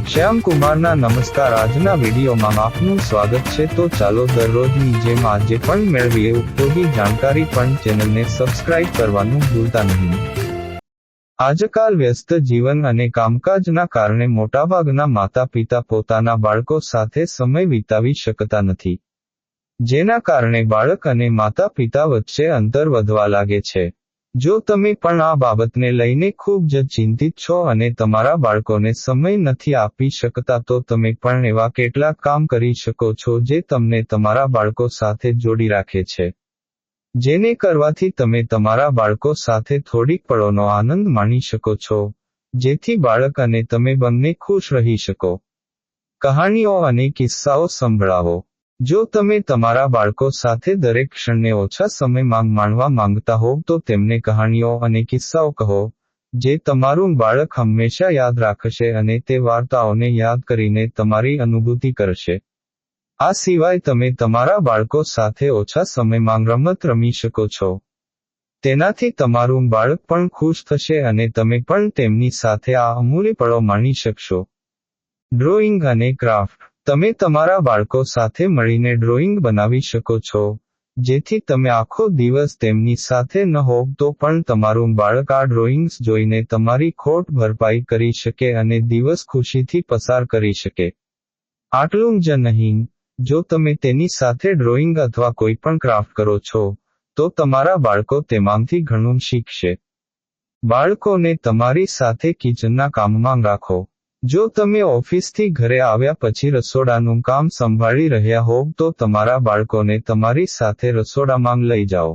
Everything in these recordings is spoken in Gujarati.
શ્યામ કુમારના નમસ્કાર. આજના વિડીયોમાં આપનું સ્વાગત છે. તો ચાલો દરરોજની જેમ આજે પણ મેળવીએ ઉપયોગી જાણકારી, પણ ચેનલને સબસ્ક્રાઇબ કરવાનું ભૂલતા નહીં. આજકાલ વ્યસ્ત જીવન અને કામકાજના કારણે મોટાભાગના માતા પિતા પોતાના બાળકો સાથે સમય વિતાવી શકતા નથી, જેના કારણે બાળક અને માતા પિતા વચ્ચે અંતર વધવા લાગે છે. જો તમે પણ આ બાબતને લઈને ખૂબ જ ચિંતિત છો અને તમારા બાળકોને સમય નથી આપી શકતા, તો તમે પણ એવા કેટલાક કામ કરી શકો છો જે તમને તમારા બાળકો સાથે જોડી રાખે છે, જેને કરવાથી તમે તમારા બાળકો સાથે થોડીક પળોનો આનંદ માણી શકો છો, જેથી બાળક અને તમે બંને ખુશ રહી શકો. કહાનીઓ અને કિસ્સાઓ સંભળાવો. જો તમે તમારા બાળકો સાથે દરેક ક્ષણને ઓછા સમયમાં માણવા માંગતા હોવ તો તેમને કહાનીઓ અને કિસ્સાઓ કહો, જે તમારું બાળક હંમેશા યાદ રાખશે અને તે વાર્તાઓને યાદ કરીને તમારી અનુભૂતિ કરશે. આ સિવાય તમે તમારા બાળકો સાથે ઓછા સમયમાં રમત રમી શકો છો. તેનાથી તમારું બાળક પણ ખુશ થશે અને તમે પણ તેમની સાથે આ અમૂલ્ય પળો માણી શકશો. ડ્રોઈંગ અને ક્રાફ્ટ. તમે તમારા બાળકો સાથે મળીને ડ્રોઈંગ બનાવી શકો છો, જેથી તમે આખો દિવસ તેમની સાથે ન હોવ તો પણ તમારું બાળક આ ડ્રોઈંગ્સ જોઈને તમારી ખોટ ભરપાઈ કરી શકે અને દિવસ ખુશીથી પસાર કરી શકે. આટલું જ નહીં, જો તમે તેની સાથે ડ્રોઈંગ અથવા કોઈ પણ ક્રાફ્ટ કરો છો, તો તમારા બાળકો તેમાંથી ઘણું શીખશે. બાળકોને તમારી સાથે કિચનના કામમાં રાખો. જો તમે ઓફિસથી ઘરે આવ્યા પછી રસોડાનું કામ સંભાળી રહ્યા હોવ તો તમારા બાળકોને તમારી સાથે રસોડામાં લઈ જાઓ.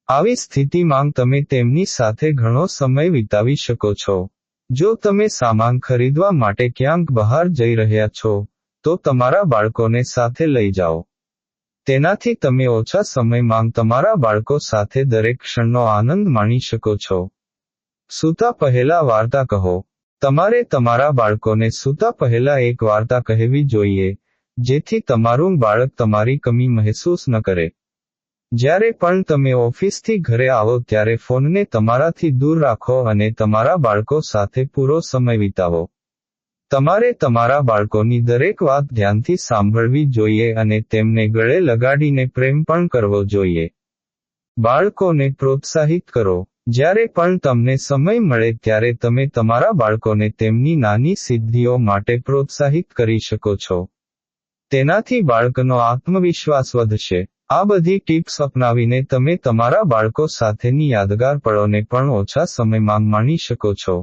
આવી સ્થિતિમાં તમે તેમની સાથે ઘણો સમય વિતાવી શકો છો. જો તમે સામાન ખરીદવા માટે ક્યાંક બહાર જઈ રહ્યા છો, તો તમારા બાળકોને સાથે લઈ જાઓ. તેનાથી તમે ઓછા સમયમાં તમારા બાળકો સાથે દરેક ક્ષણનો આનંદ માણી શકો છો. સૂતા પહેલા વાર્તા કહો. તમારે તમારા બાળકોને સૂતા પહેલા એક વાર્તા કહેવી જોઈએ, જેથી તમારું બાળક તમારી કમી મહેસૂસ ન કરે. જ્યારે પણ તમે ઓફિસથી ઘરે આવો ત્યારે ફોનને તમારાથી દૂર રાખો અને તમારા બાળકો સાથે પૂરો સમય વિતાવો. તમારે તમારા બાળકોની દરેક વાત ધ્યાનથી સાંભળવી જોઈએ અને તેમને ગળે લગાડીને પ્રેમ પણ કરવો જોઈએ. બાળકોને પ્રોત્સાહિત કરો. જ્યારે પણ તમને સમય મળે ત્યારે તમે તમારા બાળકોને તેમની નાની સિદ્ધિઓ માટે પ્રોત્સાહિત કરી શકો છો. તેનાથી બાળકનો આત્મવિશ્વાસ વધશે. આ બધી ટિપ્સ અપનાવીને તમે તમારા બાળકો સાથેની યાદગાર પળોને પણ ઓછા સમયમાં માણી શકો છો.